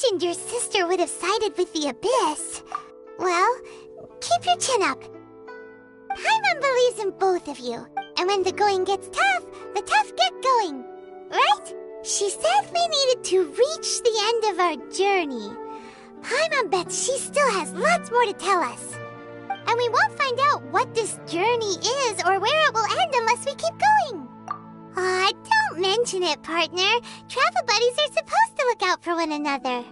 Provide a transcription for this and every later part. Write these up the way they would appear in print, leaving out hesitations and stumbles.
imagined your sister would have sided with the Abyss. Well, keep your chin up. Paimon believes in both of you, and when the going gets tough, the tough get going. Right? She said we needed to reach the end of our journey. Paimon bets she still has lots more to tell us. And we won't find out what this journey is or where it will end unless we keep going. Aw, don't mention it, partner. Travel buddies are supposed to look out for one another.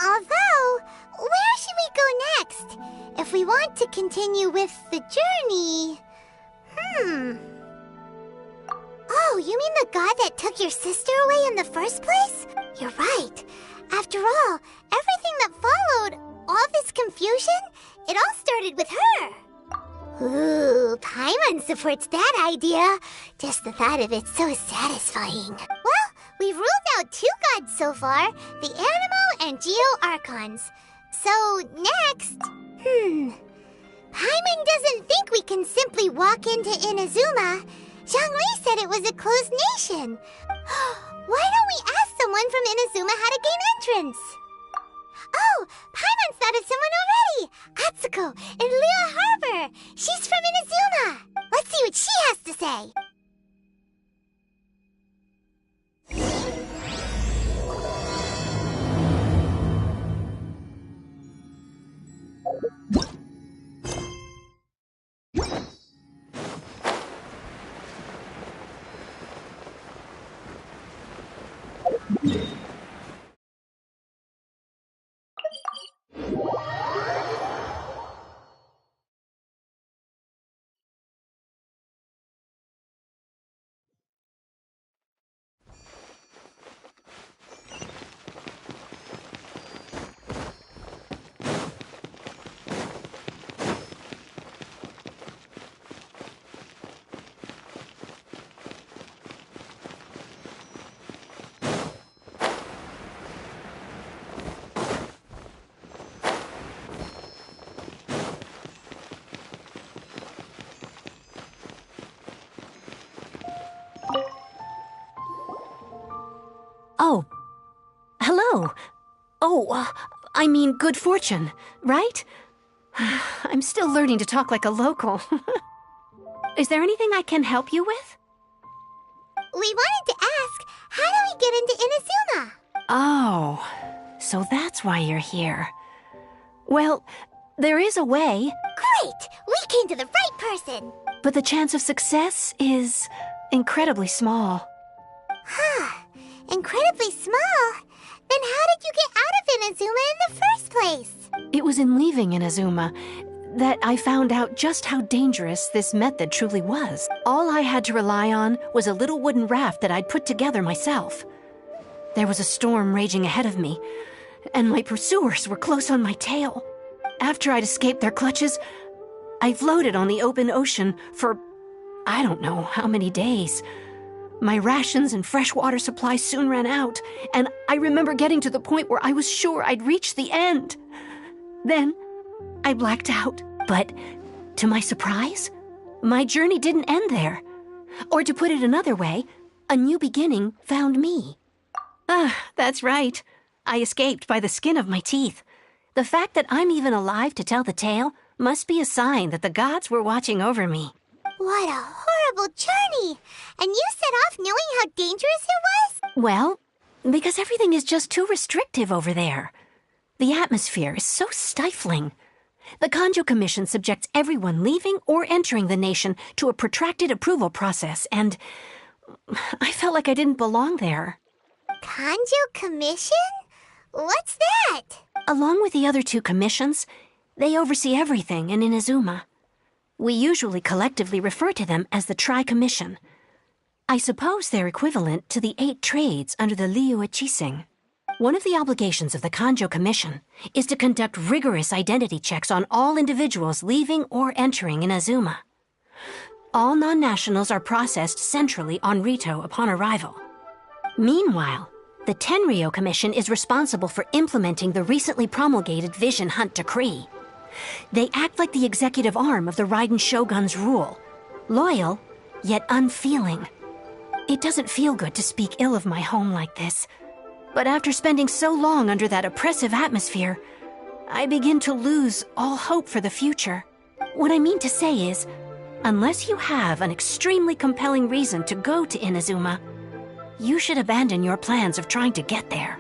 Although, where should we go next? If we want to continue with the journey... Oh, you mean the god that took your sister away in the first place? You're right. After all, everything that followed, all this confusion, it all started with her. Ooh, Paimon supports that idea. Just the thought of it's so satisfying. Well, we've ruled out 2 gods so far, the Animo and Geo Archons. So, next... Paimon doesn't think we can simply walk into Inazuma. Zhongli said it was a closed nation. Why don't we ask someone from Inazuma how to gain entrance? Oh, Paimon's thought of someone already! Atsuko in Liyue Harbor! She's from Inazuma! Let's see what she has to say! Oh. Hello. Oh, I mean good fortune, right? I'm still learning to talk like a local. Is there anything I can help you with? We wanted to ask, how do we get into Inazuma? Oh, so that's why you're here. Well, there is a way. Great! We came to the right person! But the chance of success is incredibly small. Huh. Incredibly small? Then how did you get out of Inazuma in the first place? It was in leaving Inazuma that I found out just how dangerous this method truly was. All I had to rely on was a little wooden raft that I'd put together myself. There was a storm raging ahead of me, and my pursuers were close on my tail. After I'd escaped their clutches, I floated on the open ocean for I don't know how many days. My rations and fresh water supply soon ran out, and I remember getting to the point where I was sure I'd reached the end. Then, I blacked out. But, to my surprise, my journey didn't end there. Or to put it another way, a new beginning found me. That's right. I escaped by the skin of my teeth. The fact that I'm even alive to tell the tale must be a sign that the gods were watching over me. What a horrible journey! And you set off knowing how dangerous it was? Well, because everything is just too restrictive over there. The atmosphere is so stifling. The Kanjo Commission subjects everyone leaving or entering the nation to a protracted approval process, and I felt like I didn't belong there. Kanjo Commission? What's that? Along with the other 2 commissions, they oversee everything in Inazuma. We usually collectively refer to them as the Tri-Commission. I suppose they're equivalent to the 8 trades under the Liyue Chising. One of the obligations of the Kanjo Commission is to conduct rigorous identity checks on all individuals leaving or entering Inazuma. All non-nationals are processed centrally on Rito upon arrival. Meanwhile, the Tenryo Commission is responsible for implementing the recently promulgated Vision Hunt Decree. They act like the executive arm of the Raiden Shogun's rule. Loyal, yet unfeeling. It doesn't feel good to speak ill of my home like this. But after spending so long under that oppressive atmosphere, I begin to lose all hope for the future. What I mean to say is, unless you have an extremely compelling reason to go to Inazuma, you should abandon your plans of trying to get there.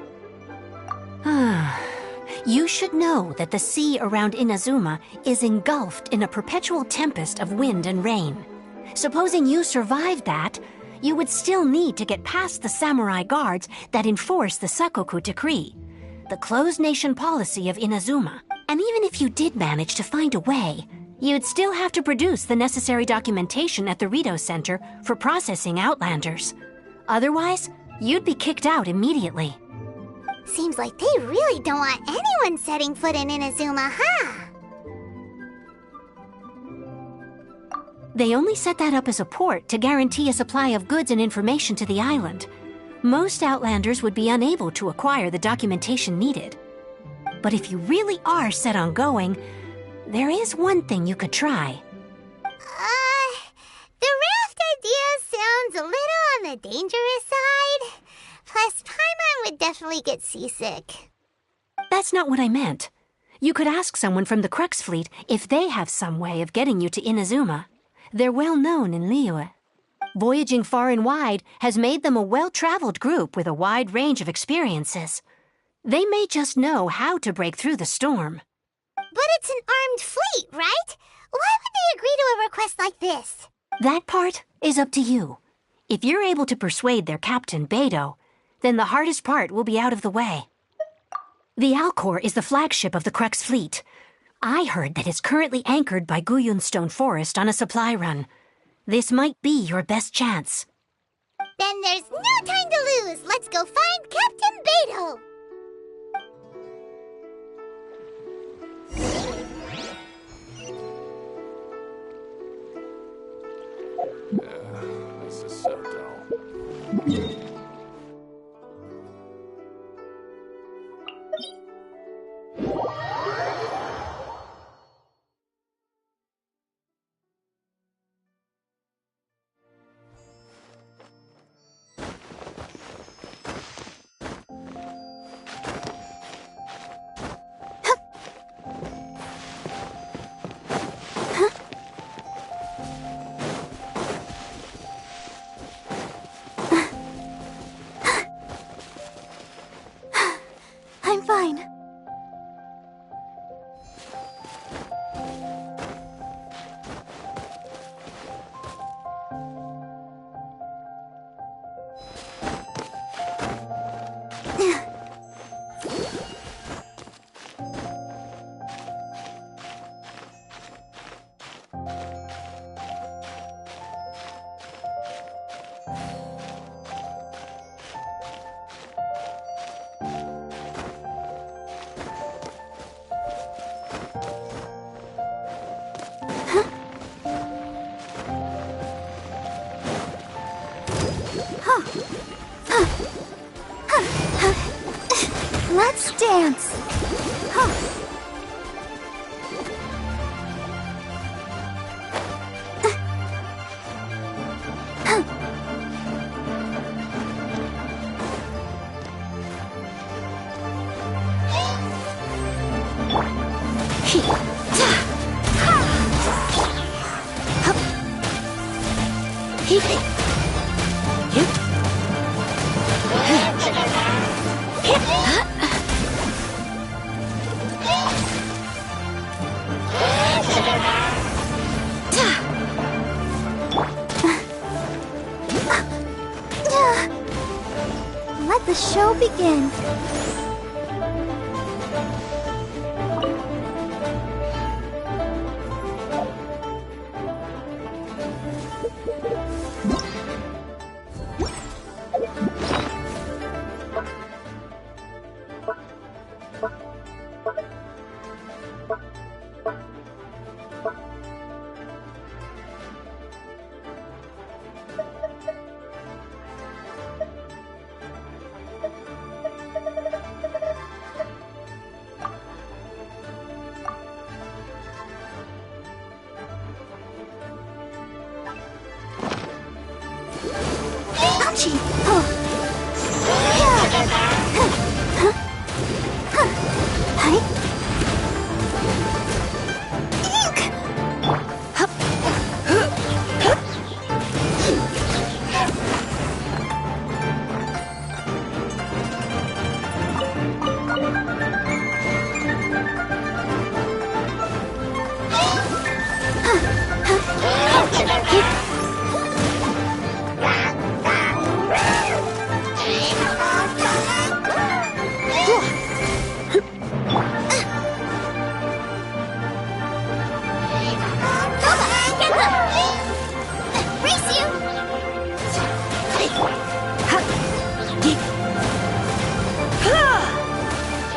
You should know that the sea around Inazuma is engulfed in a perpetual tempest of wind and rain. Supposing you survived that, you would still need to get past the samurai guards that enforce the Sakoku Decree, the closed nation policy of Inazuma. And even if you did manage to find a way, you'd still have to produce the necessary documentation at the Rito Center for processing Outlanders. Otherwise, you'd be kicked out immediately. Seems like they really don't want anyone setting foot in Inazuma, huh? They only set that up as a port to guarantee a supply of goods and information to the island. Most Outlanders would be unable to acquire the documentation needed. But if you really are set on going, there is one thing you could try. The raft idea sounds a little on the dangerous side. Plus, Paimon would definitely get seasick. That's not what I meant. You could ask someone from the Crux Fleet if they have some way of getting you to Inazuma. They're well known in Liyue. Voyaging far and wide has made them a well-traveled group with a wide range of experiences. They may just know how to break through the storm. But it's an armed fleet, right? Why would they agree to a request like this? That part is up to you. If you're able to persuade their captain, Beidou, then the hardest part will be out of the way. The Alcor is the flagship of the Crux Fleet. I heard that it's currently anchored by Guyunstone Forest on a supply run. This might be your best chance. Then there's no time to lose. Let's go find Captain Beidou. Let's just settle down. I'm fine. Let's dance. Let the show begin.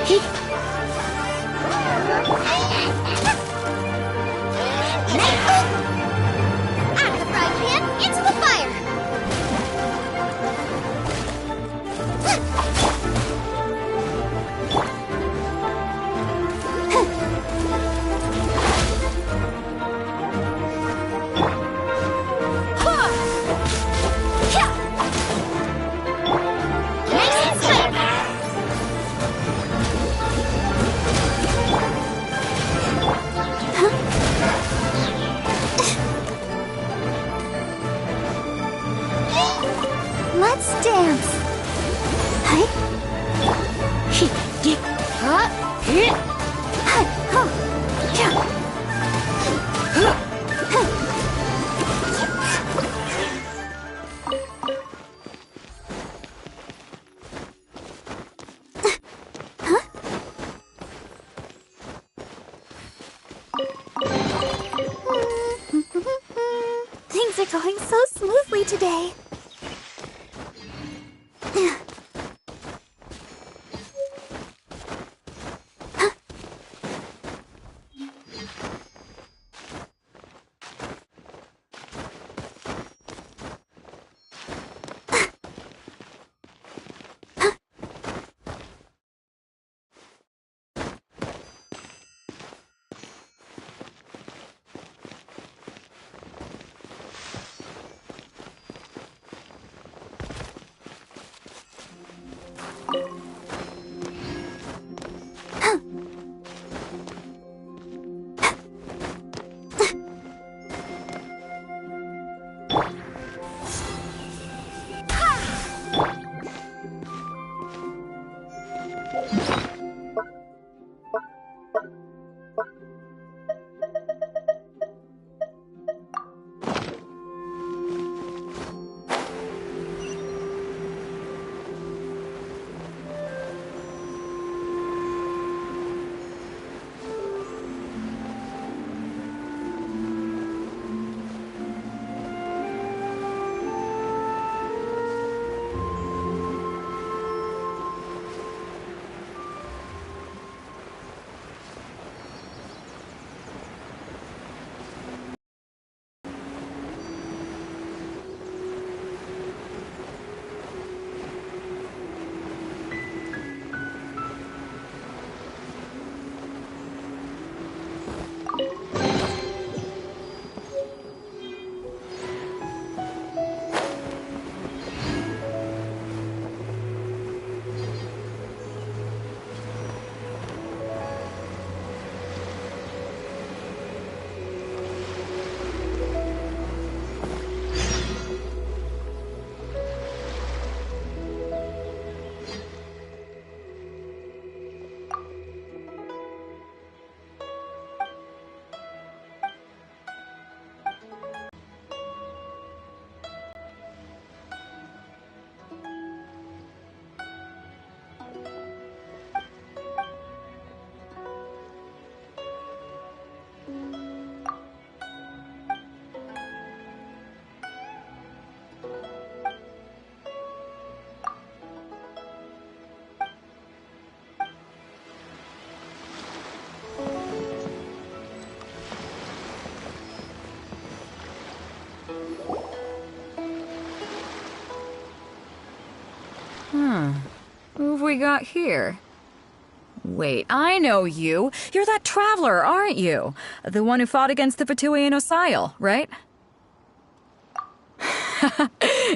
Out of the frying pan, into the fire! Nice and tight! Let's dance. Hi. Things are going so smoothly today. Who have we got here? Wait, I know you. You're that traveler, aren't you? The one who fought against the Fatuian Osile, right?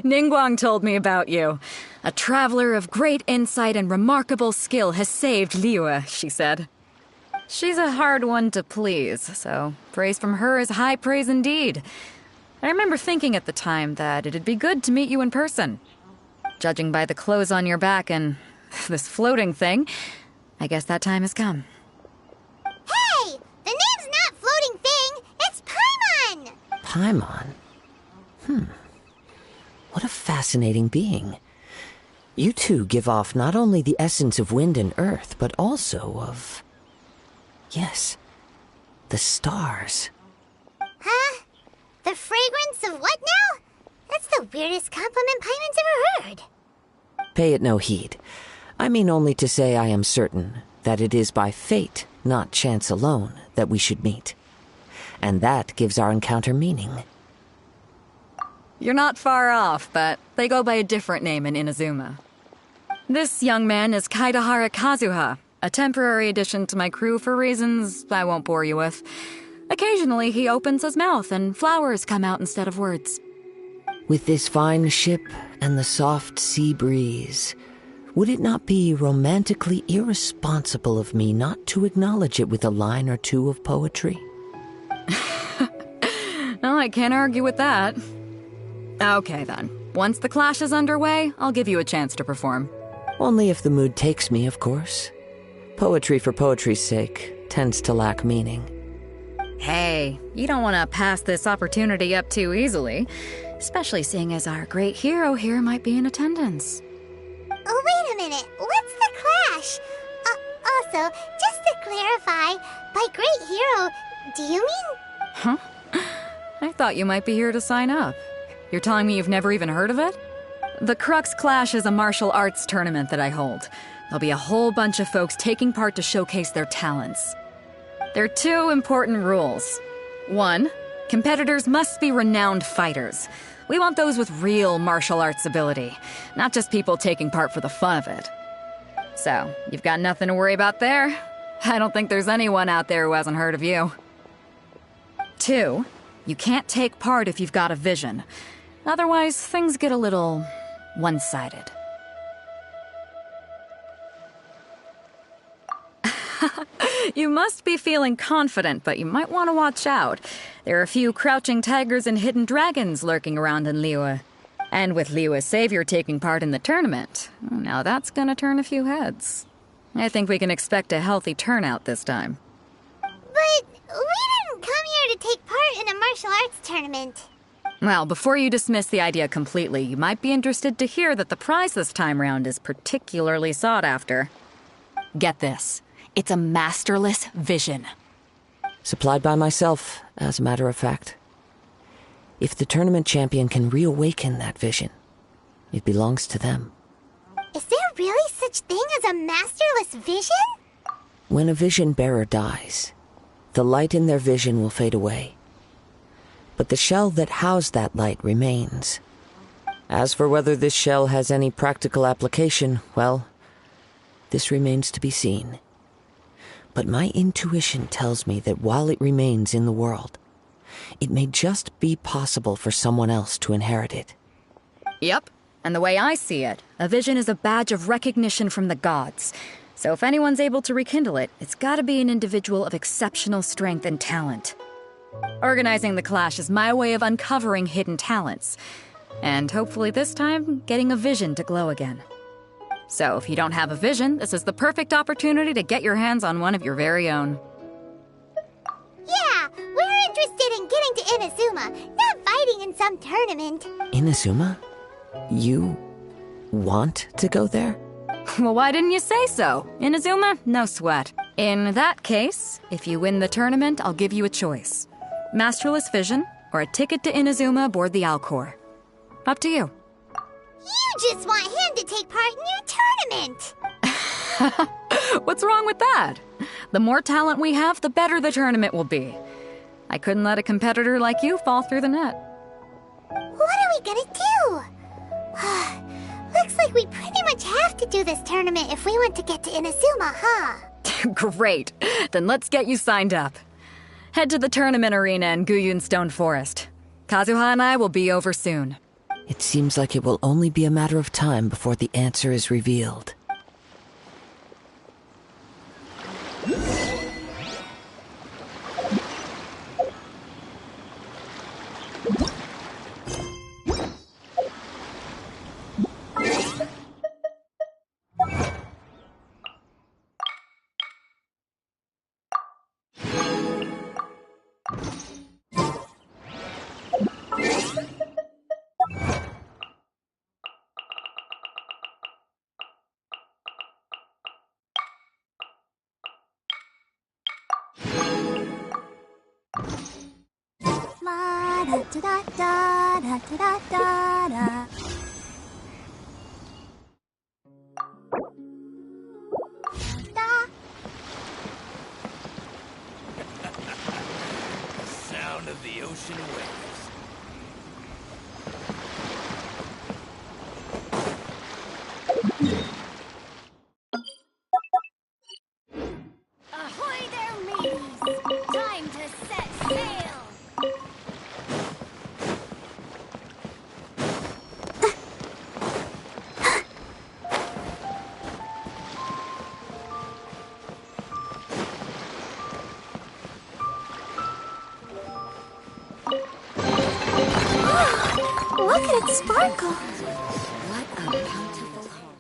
Ningguang told me about you. A traveler of great insight and remarkable skill has saved Liyue, she said. She's a hard one to please, so praise from her is high praise indeed. I remember thinking at the time that it'd be good to meet you in person. Judging by the clothes on your back and this floating thing, I guess that time has come. Hey! The name's not Floating Thing! It's Paimon! Paimon? What a fascinating being. You two give off not only the essence of wind and earth, but also of... yes, the stars. Huh? The fragrance of what now? That's the weirdest compliment Paimon's ever heard. Pay it no heed. I mean only to say I am certain that it is by fate, not chance alone, that we should meet. And that gives our encounter meaning. You're not far off, but they go by a different name in Inazuma. This young man is Kaidahara Kazuha, a temporary addition to my crew for reasons I won't bore you with. Occasionally, he opens his mouth and flowers come out instead of words. With this fine ship and the soft sea breeze, would it not be romantically irresponsible of me not to acknowledge it with a line or two of poetry? No, I can't argue with that. Okay, then. Once the clash is underway, I'll give you a chance to perform. Only if the mood takes me, of course. Poetry for poetry's sake tends to lack meaning. Hey, you don't want to pass this opportunity up too easily, especially seeing as our great hero here might be in attendance. Oh, wait a minute. What's the clash? Also, just to clarify, by great hero, do you mean... Huh? I thought you might be here to sign up. You're telling me you've never even heard of it? The Crux Clash is a martial arts tournament that I hold. There'll be a whole bunch of folks taking part to showcase their talents. There are 2 important rules. 1, competitors must be renowned fighters. We want those with real martial arts ability, not just people taking part for the fun of it. So, you've got nothing to worry about there. I don't think there's anyone out there who hasn't heard of you. 2, you can't take part if you've got a vision. Otherwise, things get a little one-sided. You must be feeling confident, but you might want to watch out. There are a few crouching tigers and hidden dragons lurking around in Liyue. And with Liyue's savior taking part in the tournament, now that's gonna turn a few heads. I think we can expect a healthy turnout this time. But we didn't come here to take part in a martial arts tournament. Well, before you dismiss the idea completely, you might be interested to hear that the prize this time round is particularly sought after. Get this. It's a masterless vision. Supplied by myself, as a matter of fact. If the tournament champion can reawaken that vision, it belongs to them. Is there really such thing as a masterless vision? When a vision bearer dies, the light in their vision will fade away. But the shell that housed that light remains. As for whether this shell has any practical application, well, this remains to be seen. But my intuition tells me that while it remains in the world, it may just be possible for someone else to inherit it. Yep, and the way I see it, a vision is a badge of recognition from the gods. So if anyone's able to rekindle it, it's gotta be an individual of exceptional strength and talent. Organizing the clash is my way of uncovering hidden talents. And hopefully this time, getting a vision to glow again. So if you don't have a vision, this is the perfect opportunity to get your hands on one of your very own. Yeah, we're interested in getting to Inazuma, not fighting in some tournament. Inazuma? You want to go there? Well, why didn't you say so? Inazuma? No sweat. In that case, if you win the tournament, I'll give you a choice. Masterless vision, or a ticket to Inazuma aboard the Alcor. Up to you. You just want him to take part in your tournament. What's wrong with that? The more talent we have, the better the tournament will be. I couldn't let a competitor like you fall through the net. What are we gonna do? Looks like we pretty much have to do this tournament if we want to get to Inazuma, huh? Great. Then let's get you signed up. Head to the tournament arena in Guyun Stone Forest. Kazuha and I will be over soon. It seems like it will only be a matter of time before the answer is revealed. La-da-da-da-da-da-da-da. Da, of the ocean waves. Ahoy there, mateys! Time to set sail! Look at it sparkle! What a bountiful home.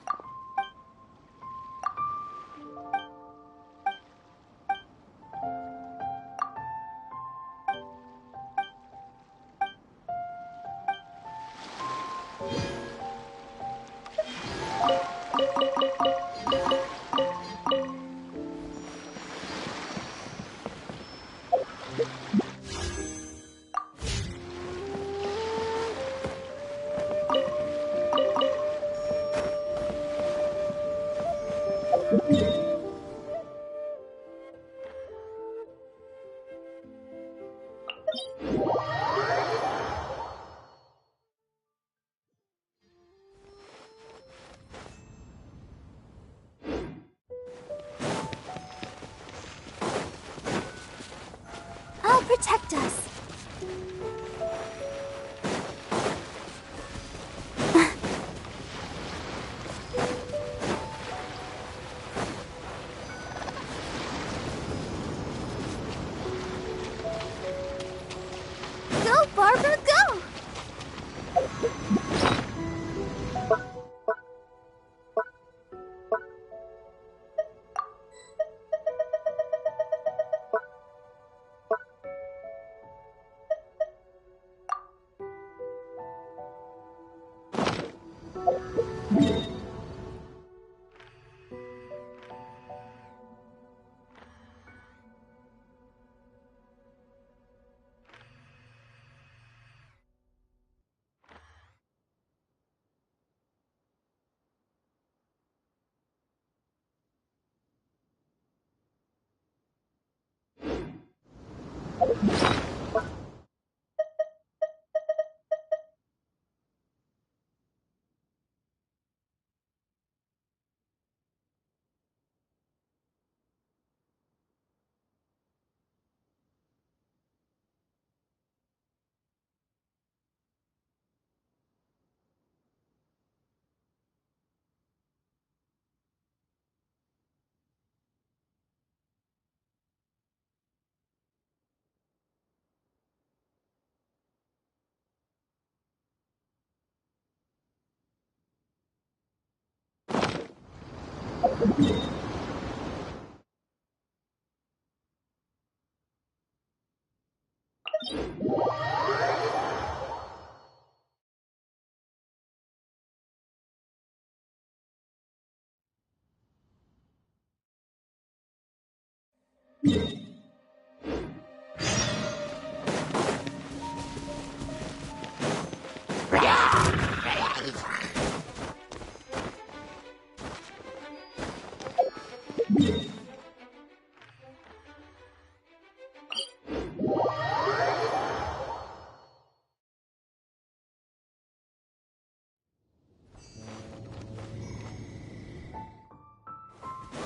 I'll protect us. Go, Barbara, go!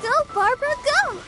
Go, Barbara, go!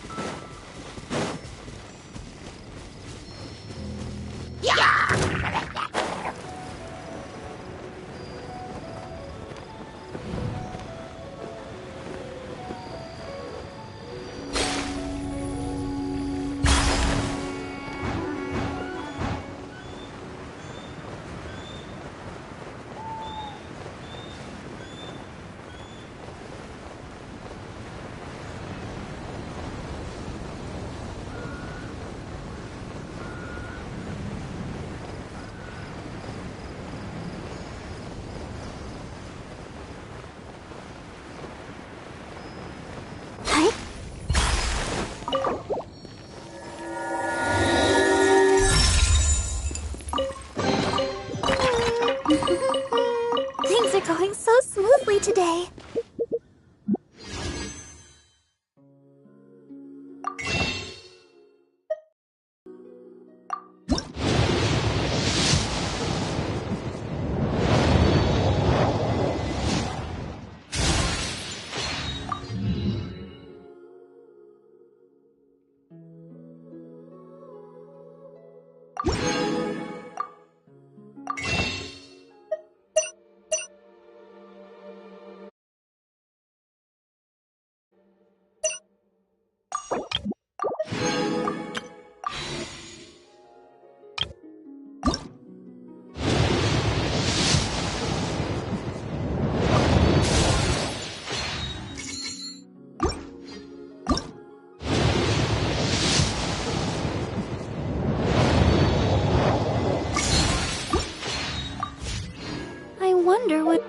wonder what...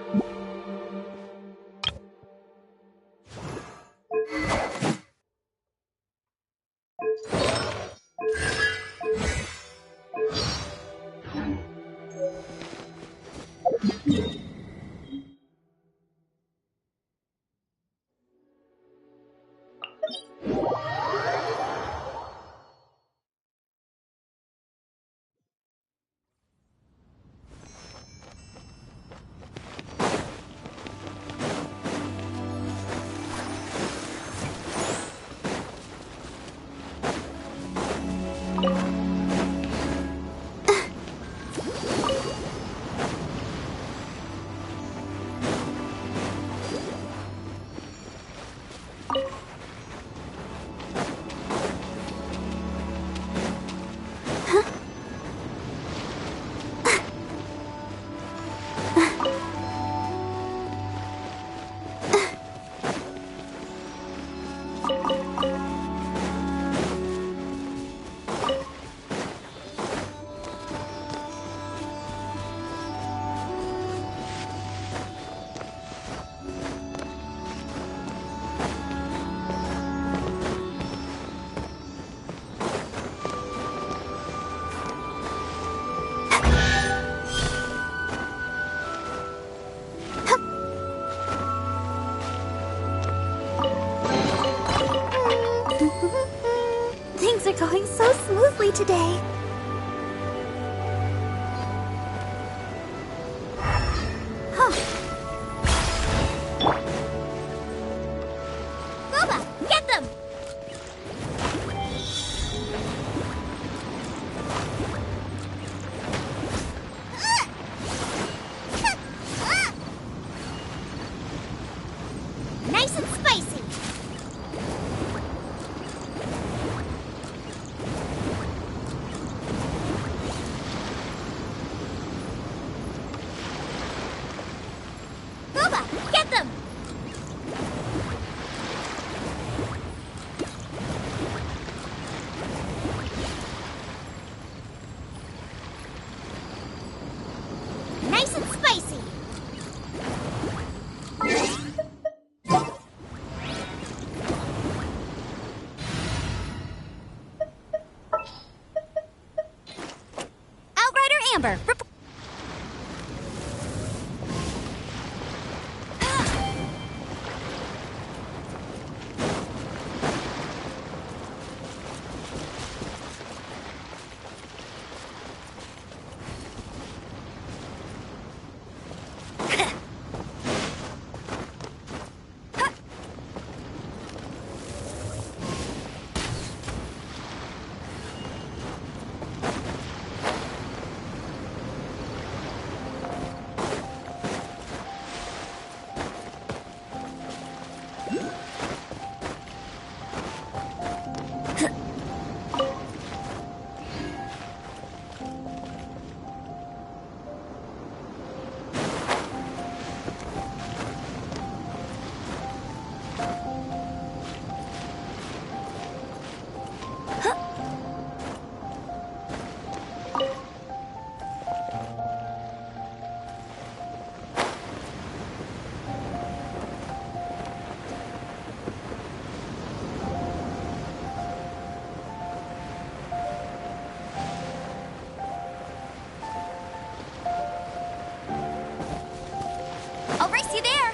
Things are going so smoothly today. Huh. Boba, get them! Nice and spicy. Boba, get them! Nice and spicy. Outrider Amber, I'll race you there.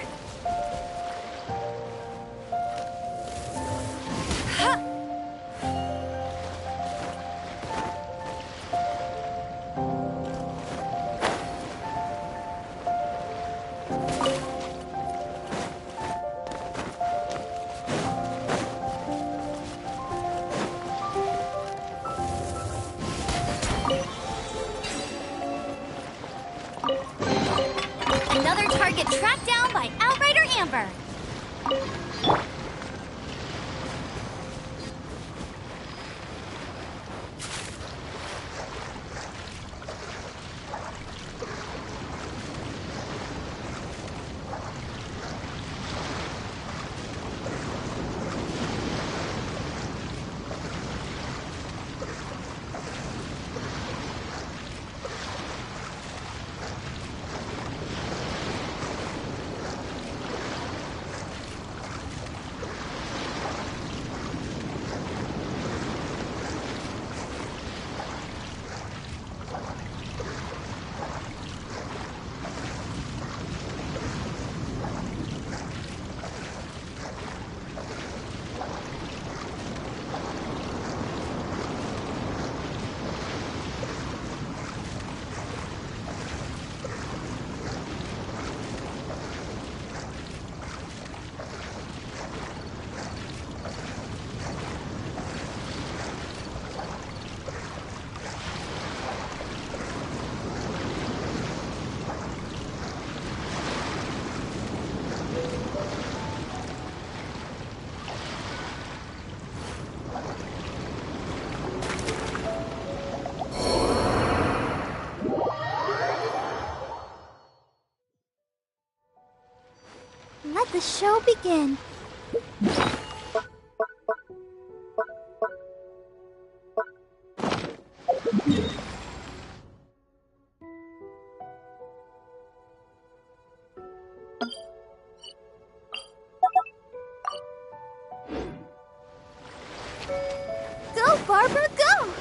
Huh. Another target tracked down by Outrider Amber. the show begin? Go, Barbara, go!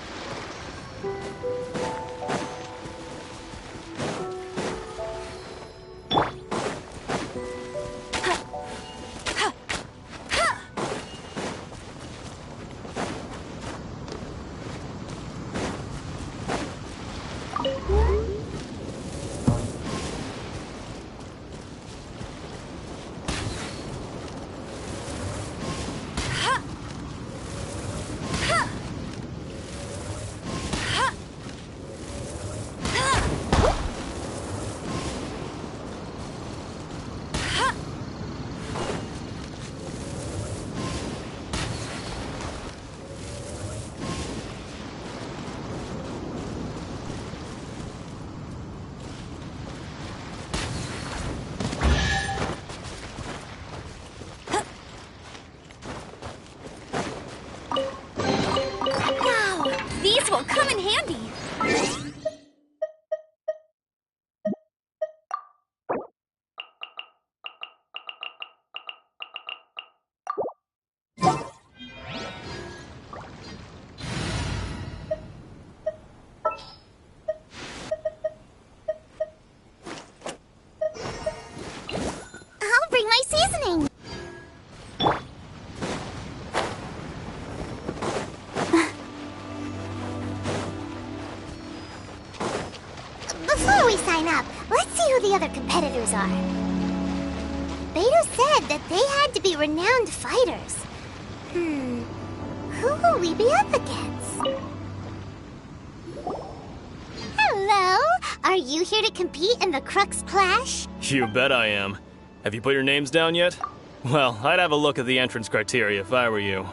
These will come in handy. I'll bring my seasoning. Before we sign up, let's see who the other competitors are. Beto said that they had to be renowned fighters. Who will we be up against? Hello? Are you here to compete in the Crux Clash? You bet I am. Have you put your names down yet? Well, I'd have a look at the entrance criteria if I were you.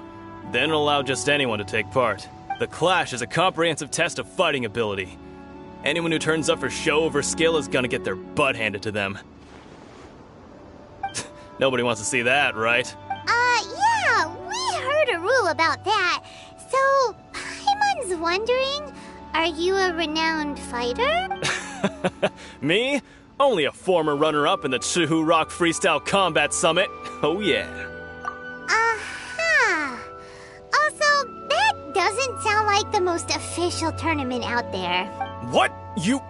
Then it'll allow just anyone to take part. The Clash is a comprehensive test of fighting ability. Anyone who turns up for show over skill is gonna get their butt handed to them. Nobody wants to see that, right? Yeah, we heard a rule about that. So, Paimon's wondering, are you a renowned fighter? Me? Only a former runner-up in the Chihu Rock Freestyle Combat Summit. Oh yeah. Aha! Also, that doesn't sound like the most official tournament out there. What? You...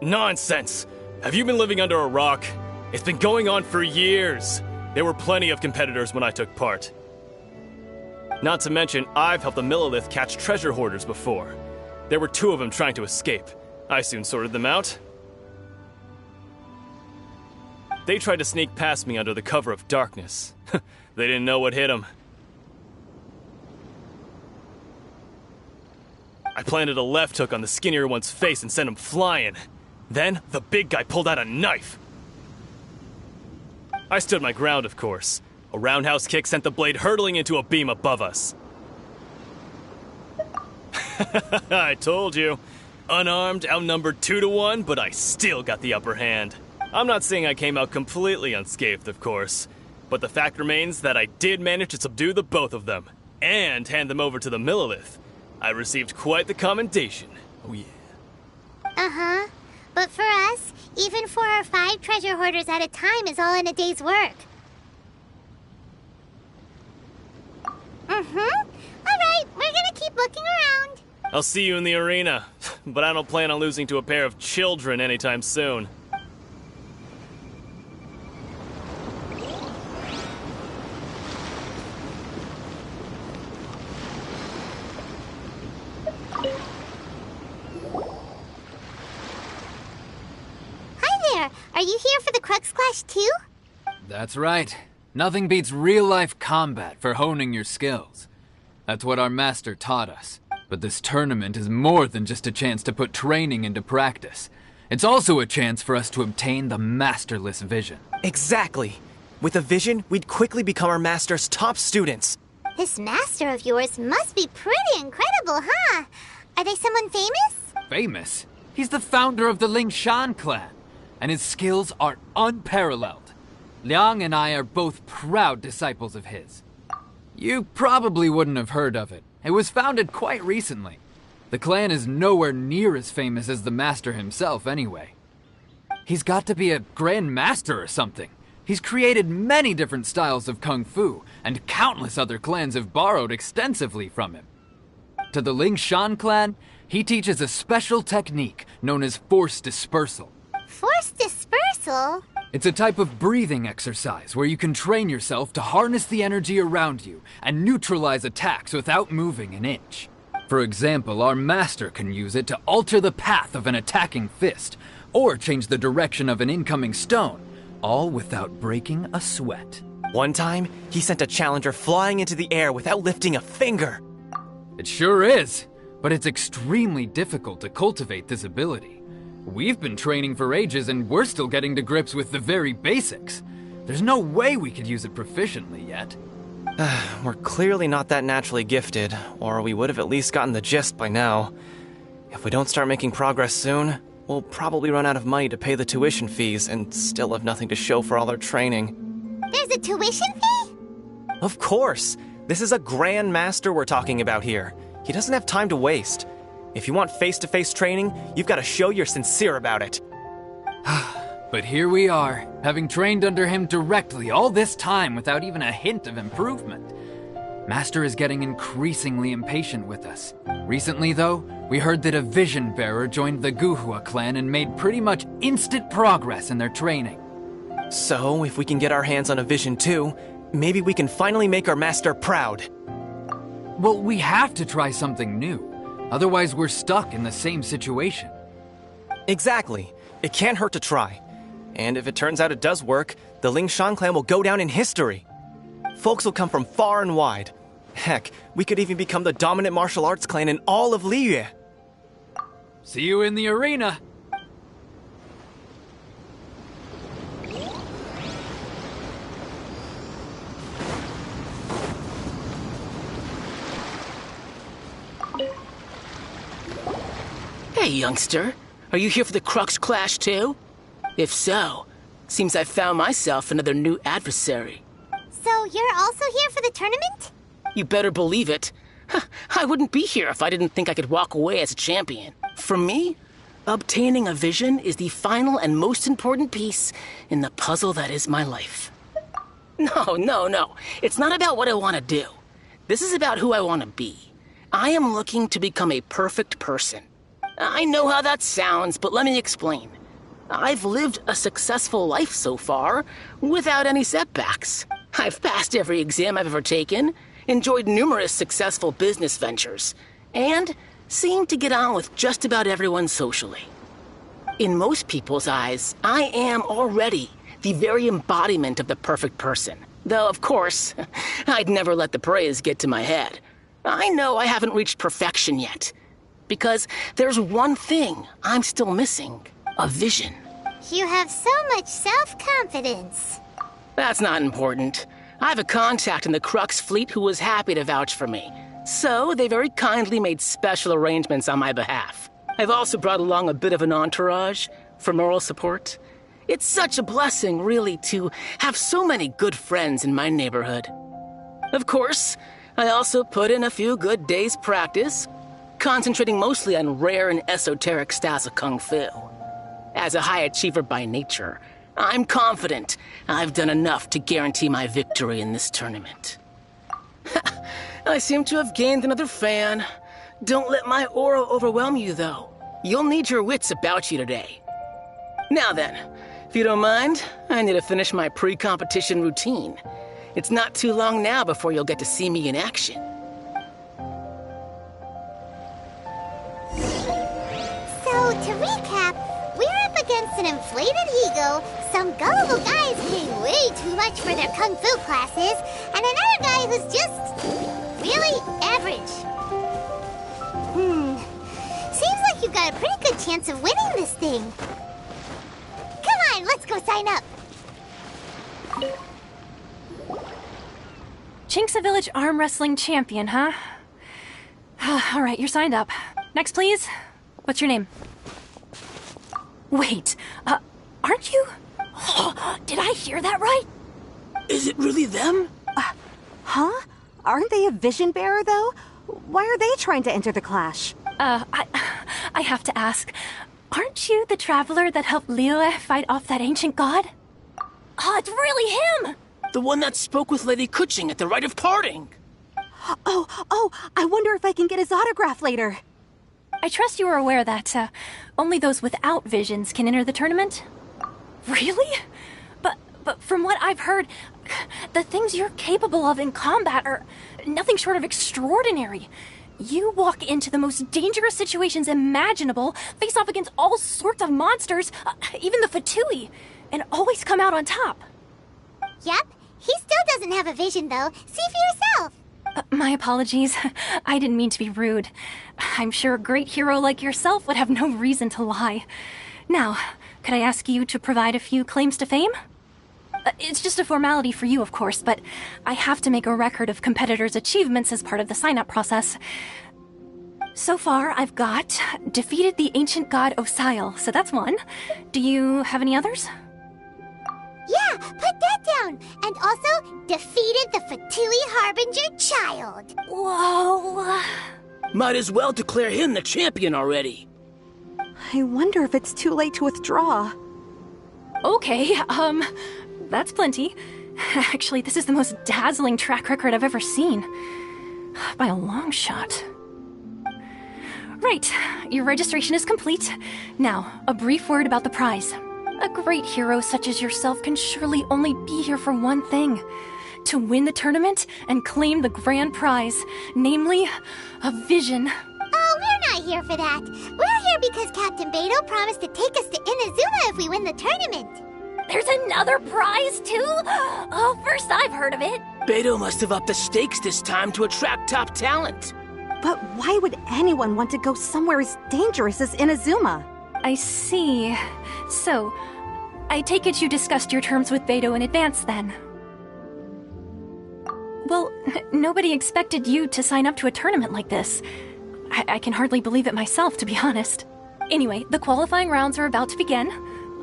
Nonsense. Have you been living under a rock? It's been going on for years. There were plenty of competitors when I took part. Not to mention, I've helped the Millilith catch treasure hoarders before. There were 2 of them trying to escape. I soon sorted them out. They tried to sneak past me under the cover of darkness. They didn't know what hit them. I planted a left hook on the skinnier one's face and sent him flying. Then, the big guy pulled out a knife. I stood my ground, of course. A roundhouse kick sent the blade hurtling into a beam above us. I told you. Unarmed, outnumbered 2-1, but I still got the upper hand. I'm not saying I came out completely unscathed, of course. But the fact remains that I did manage to subdue the both of them. And hand them over to the Millilith. I received quite the commendation. Oh yeah. Uh-huh. But for us, even 4 or 5 treasure hoarders at a time is all in a day's work. Alright, we're gonna keep looking around. I'll see you in the arena. But I don't plan on losing to a pair of children anytime soon. Are you here for the Crux Clash too? That's right. Nothing beats real-life combat for honing your skills. That's what our master taught us. But this tournament is more than just a chance to put training into practice. It's also a chance for us to obtain the masterless vision. Exactly. With a vision, we'd quickly become our master's top students. This master of yours must be pretty incredible, huh? Are they someone famous? Famous? He's the founder of the Lingshan clan, and his skills are unparalleled. Liang and I are both proud disciples of his. You probably wouldn't have heard of it. It was founded quite recently. The clan is nowhere near as famous as the master himself anyway. He's got to be a grand master or something. He's created many different styles of kung fu, and countless other clans have borrowed extensively from him. To the Ling Shan clan, he teaches a special technique known as force dispersal. Force dispersal? It's a type of breathing exercise where you can train yourself to harness the energy around you and neutralize attacks without moving an inch. For example, our master can use it to alter the path of an attacking fist, or change the direction of an incoming stone, all without breaking a sweat. One time, he sent a challenger flying into the air without lifting a finger. It sure is, but it's extremely difficult to cultivate this ability. We've been training for ages and we're still getting to grips with the very basics. There's no way we could use it proficiently yet. We're clearly not that naturally gifted, or we would have at least gotten the gist by now. If we don't start making progress soon, we'll probably run out of money to pay the tuition fees and still have nothing to show for all our training. There's a tuition fee? Of course! This is a Grand Master we're talking about here. He doesn't have time to waste. If you want face-to-face training, you've got to show you're sincere about it. But here we are, having trained under him directly all this time without even a hint of improvement. Master is getting increasingly impatient with us. Recently, though, we heard that a vision bearer joined the Guhua clan and made pretty much instant progress in their training. So, if we can get our hands on a vision too, maybe we can finally make our master proud. Well, we have to try something new. Otherwise, we're stuck in the same situation. Exactly. It can't hurt to try. And if it turns out it does work, the Ling Shan clan will go down in history. Folks will come from far and wide. Heck, we could even become the dominant martial arts clan in all of Liyue. See you in the arena. Hey, youngster. Are you here for the Crux Clash, too? If so, seems I found myself another new adversary. So you're also here for the tournament? You better believe it. I wouldn't be here if I didn't think I could walk away as a champion. For me, obtaining a vision is the final and most important piece in the puzzle that is my life. No. It's not about what I want to do. This is about who I want to be. I am looking to become a perfect person. I know how that sounds, but let me explain. I've lived a successful life so far, without any setbacks. I've passed every exam I've ever taken, enjoyed numerous successful business ventures, and seem to get on with just about everyone socially. In most people's eyes, I am already the very embodiment of the perfect person. Though, of course, I'd never let the praise get to my head. I know I haven't reached perfection yet, because there's one thing I'm still missing: a vision. You have so much self-confidence. That's not important. I have a contact in the Crux fleet who was happy to vouch for me, so they very kindly made special arrangements on my behalf. I've also brought along a bit of an entourage for moral support. It's such a blessing, really, to have so many good friends in my neighborhood. Of course, I also put in a few good days' practice, concentrating mostly on rare and esoteric styles of kung fu. As a high achiever by nature, I'm confident I've done enough to guarantee my victory in this tournament. I seem to have gained another fan. Don't let my aura overwhelm you, though. You'll need your wits about you today. Now then, if you don't mind, I need to finish my pre-competition routine. It's not too long now before you'll get to see me in action. So, to recap, we're up against an inflated ego, some gullible guys paying way too much for their kung fu classes, and another guy who's just really average. Seems like you've got a pretty good chance of winning this thing. Come on, let's go sign up. Chinksa Village arm wrestling champion, huh? All right, you're signed up. Next, please. What's your name? Wait, aren't you? Did I hear that right? Is it really them? Huh? Aren't they a vision bearer, though? Why are they trying to enter the clash? I have to ask, aren't you the traveler that helped Liyue fight off that ancient god? Oh, it's really him! The one that spoke with Lady Kuching at the rite of parting. Oh, I wonder if I can get his autograph later. I trust you are aware that, only those without visions can enter the tournament? Really? But from what I've heard, the things you're capable of in combat are nothing short of extraordinary. You walk into the most dangerous situations imaginable, face off against all sorts of monsters, even the Fatui, and always come out on top. Yep, he still doesn't have a vision, though. See for yourself. My apologies. I didn't mean to be rude. I'm sure a great hero like yourself would have no reason to lie. Now, could I ask you to provide a few claims to fame? It's just a formality for you, of course, but I have to make a record of competitors' achievements as part of the sign-up process. So far, I've got defeated the ancient god Osile, so that's one. Do you have any others? Yeah, put that down. And also, defeated the Fatui Harbinger child. Whoa. Might as well declare him the champion already. I wonder if it's too late to withdraw. Okay, that's plenty. Actually, this is the most dazzling track record I've ever seen. By a long shot. Right, your registration is complete. Now, a brief word about the prize. A great hero such as yourself can surely only be here for one thing. To win the tournament and claim the grand prize, namely, a vision. Oh, we're not here for that. We're here because Captain Beto promised to take us to Inazuma if we win the tournament. There's another prize, too? Oh, first I've heard of it. Beto must have upped the stakes this time to attract top talent. But why would anyone want to go somewhere as dangerous as Inazuma? I see. So, I take it you discussed your terms with Beto in advance, then? Well, nobody expected you to sign up to a tournament like this. I can hardly believe it myself, to be honest. Anyway, the qualifying rounds are about to begin.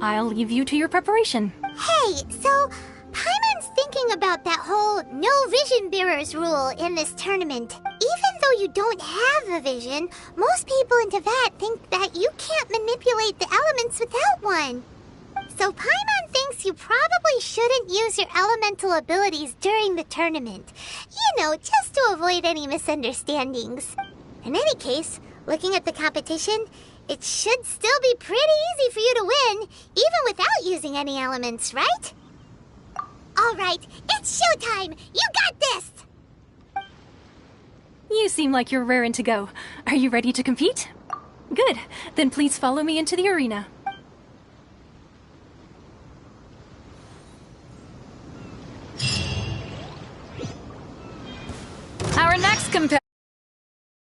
I'll leave you to your preparation. Hey, so Paimon's thinking about that whole no vision bearers rule in this tournament. Even though you don't have a vision, most people in Teyvat think that you can't manipulate the elements without one. So Paimon thinks you probably shouldn't use your elemental abilities during the tournament. You know, just to avoid any misunderstandings. In any case, looking at the competition, it should still be pretty easy for you to win, even without using any elements, right? All right, it's showtime! You got this! You seem like you're raring to go. Are you ready to compete? Good. Then please follow me into the arena. Our next competitor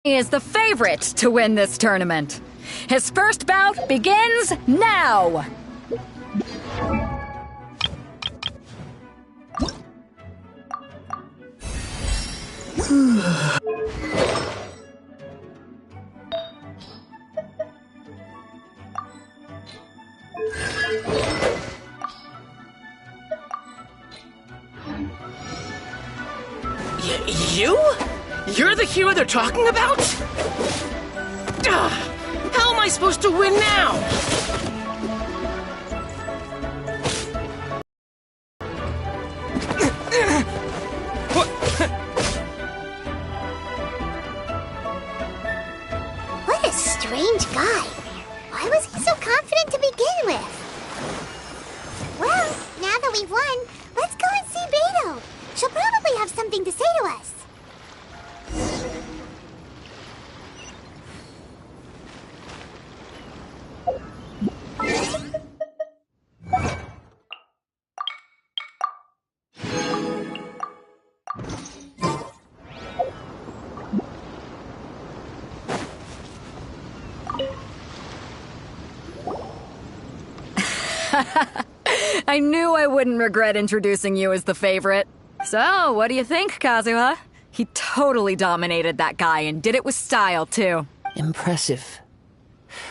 is the favorite to win this tournament. His first bout begins now! You? You're the hero they're talking about? How am I supposed to win now? What a strange guy. Why was he so confident to begin with? Well, now that we've won, let's go and see Beto. She'll probably have something to say to us. I knew I wouldn't regret introducing you as the favorite. So, what do you think, Kazuha? He totally dominated that guy and did it with style, too. Impressive.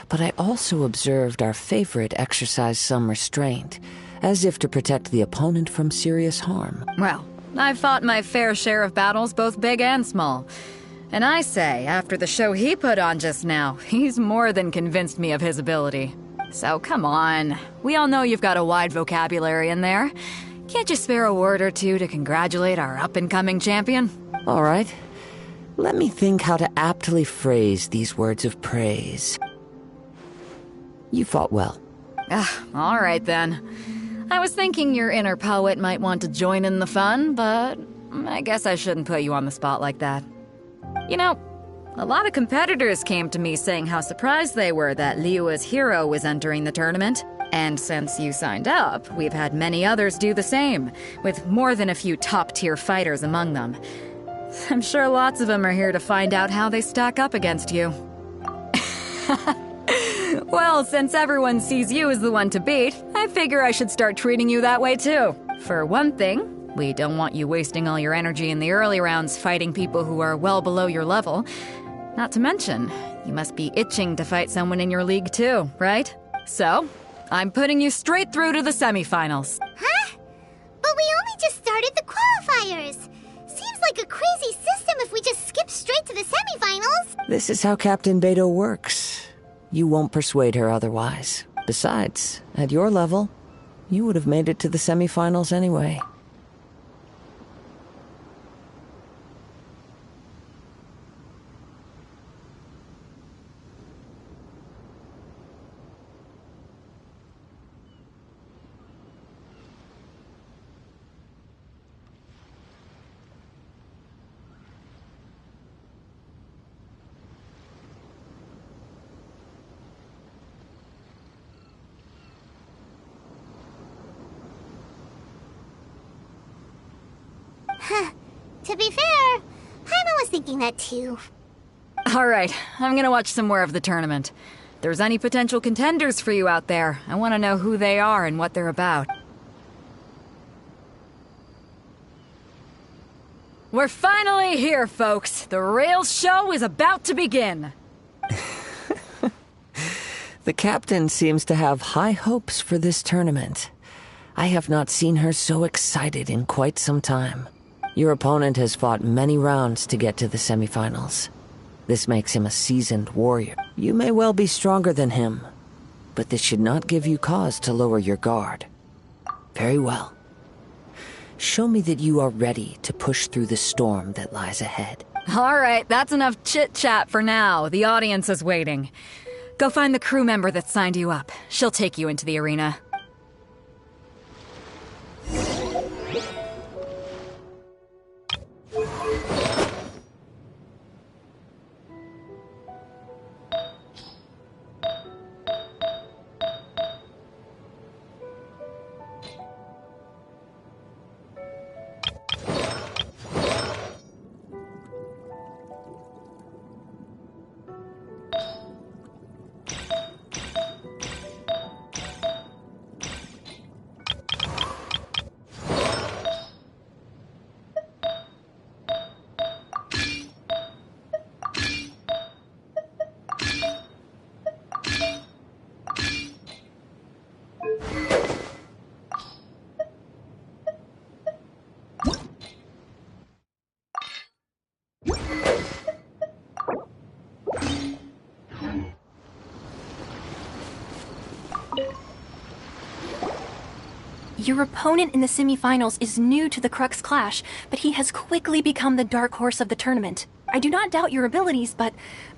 But I also observed our favorite exercise some restraint, as if to protect the opponent from serious harm. Well, I've fought my fair share of battles, both big and small. And I say, after the show he put on just now, he's more than convinced me of his ability. So come on, we all know you've got a wide vocabulary in there. Can't you spare a word or two to congratulate our up-and-coming champion? All right. Let me think how to aptly phrase these words of praise. You fought well. All right then. I was thinking your inner poet might want to join in the fun, but I guess I shouldn't put you on the spot like that. You know, a lot of competitors came to me saying how surprised they were that Liyue's hero was entering the tournament. And since you signed up, we've had many others do the same, with more than a few top-tier fighters among them. I'm sure lots of them are here to find out how they stack up against you. Well, since everyone sees you as the one to beat, I figure I should start treating you that way too. For one thing, we don't want you wasting all your energy in the early rounds fighting people who are well below your level. Not to mention, you must be itching to fight someone in your league too, right? So, I'm putting you straight through to the semifinals. Huh? But we only just started the qualifiers. Seems like a crazy system if we just skip straight to the semifinals. This is how Captain Beto works. You won't persuade her otherwise. Besides, at your level, you would have made it to the semifinals anyway. To be fair, Paimon was thinking that too. Alright, I'm gonna watch some more of the tournament. If there's any potential contenders for you out there, I want to know who they are and what they're about. We're finally here, folks. The real show is about to begin. The captain seems to have high hopes for this tournament. I have not seen her so excited in quite some time. Your opponent has fought many rounds to get to the semifinals. This makes him a seasoned warrior. You may well be stronger than him, but this should not give you cause to lower your guard. Very well. Show me that you are ready to push through the storm that lies ahead. Alright, that's enough chit-chat for now. The audience is waiting. Go find the crew member that signed you up. She'll take you into the arena. Your opponent in the semifinals is new to the Crux Clash, but he has quickly become the dark horse of the tournament. I do not doubt your abilities, but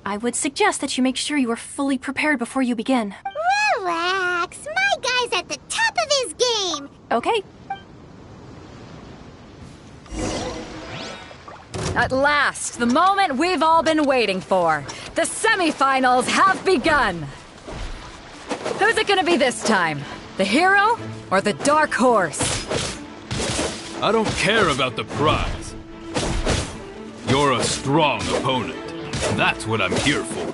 I would suggest that you make sure you are fully prepared before you begin. Relax. My guy's at the top of his game. Okay. At last, the moment we've all been waiting for. The semifinals have begun. Who's it gonna be this time? The hero or the dark horse? I don't care about the prize. You're a strong opponent. That's what I'm here for.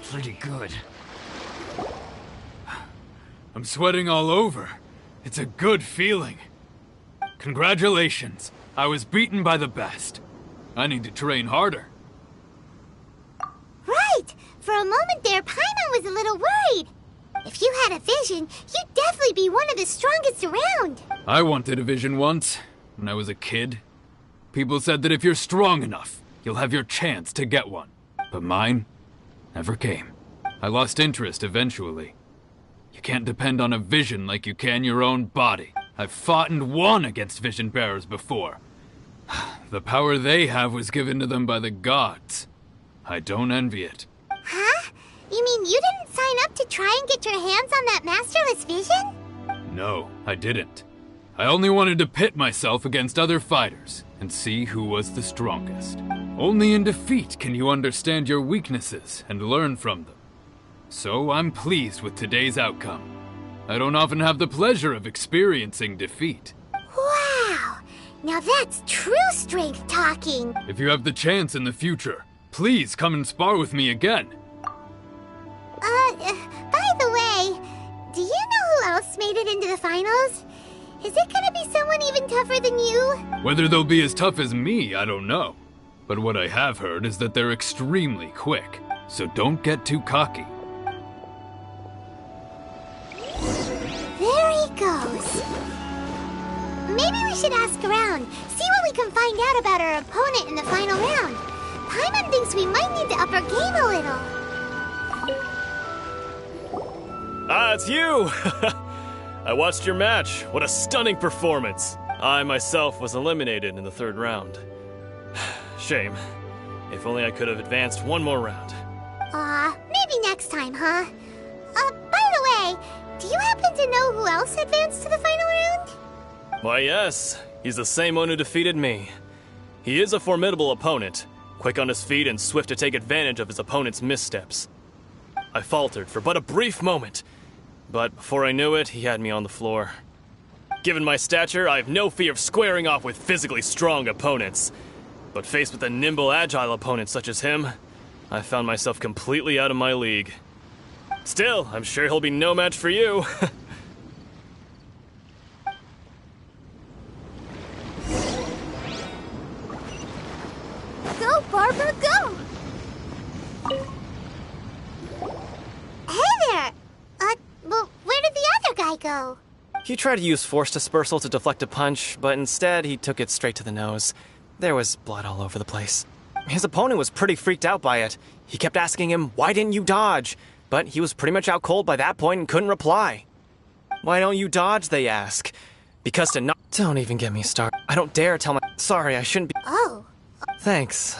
Pretty good. I'm sweating all over. It's a good feeling. Congratulations. I was beaten by the best. I need to train harder. For a moment there, Paimon was a little worried. If you had a vision, you'd definitely be one of the strongest around. I wanted a vision once, when I was a kid. People said that if you're strong enough, you'll have your chance to get one. But mine never came. I lost interest eventually. You can't depend on a vision like you can your own body. I've fought and won against vision bearers before. The power they have was given to them by the gods. I don't envy it. Huh? You mean you didn't sign up to try and get your hands on that masterless vision? No, I didn't. I only wanted to pit myself against other fighters and see who was the strongest. Only in defeat can you understand your weaknesses and learn from them. So I'm pleased with today's outcome. I don't often have the pleasure of experiencing defeat. Wow! Now that's true strength talking. If you have the chance in the future, please come and spar with me again. By the way, do you know who else made it into the finals? Is it gonna be someone even tougher than you? Whether they'll be as tough as me, I don't know. But what I have heard is that they're extremely quick, so don't get too cocky. There he goes. Maybe we should ask around, see what we can find out about our opponent in the final round. Paimon thinks we might need to up our game a little. Ah, it's you! I watched your match. What a stunning performance. I myself was eliminated in the third round. Shame. If only I could have advanced one more round. Maybe next time, huh? By the way, do you happen to know who else advanced to the final round? Why, yes. He's the same one who defeated me. He is a formidable opponent, quick on his feet and swift to take advantage of his opponent's missteps. I faltered for but a brief moment, but before I knew it, he had me on the floor. Given my stature, I have no fear of squaring off with physically strong opponents. But faced with a nimble, agile opponent such as him, I found myself completely out of my league. Still, I'm sure he'll be no match for you. Go, Barbara, go! Hey there! Well, where did the other guy go? He tried to use force dispersal to deflect a punch, but instead he took it straight to the nose. There was blood all over the place. His opponent was pretty freaked out by it. He kept asking him, "Why didn't you dodge?" But he was pretty much out cold by that point and couldn't reply. "Why don't you dodge?" they ask. Because to not— Don't even get me started. I don't dare tell my— Sorry, I shouldn't be— Oh. Thanks.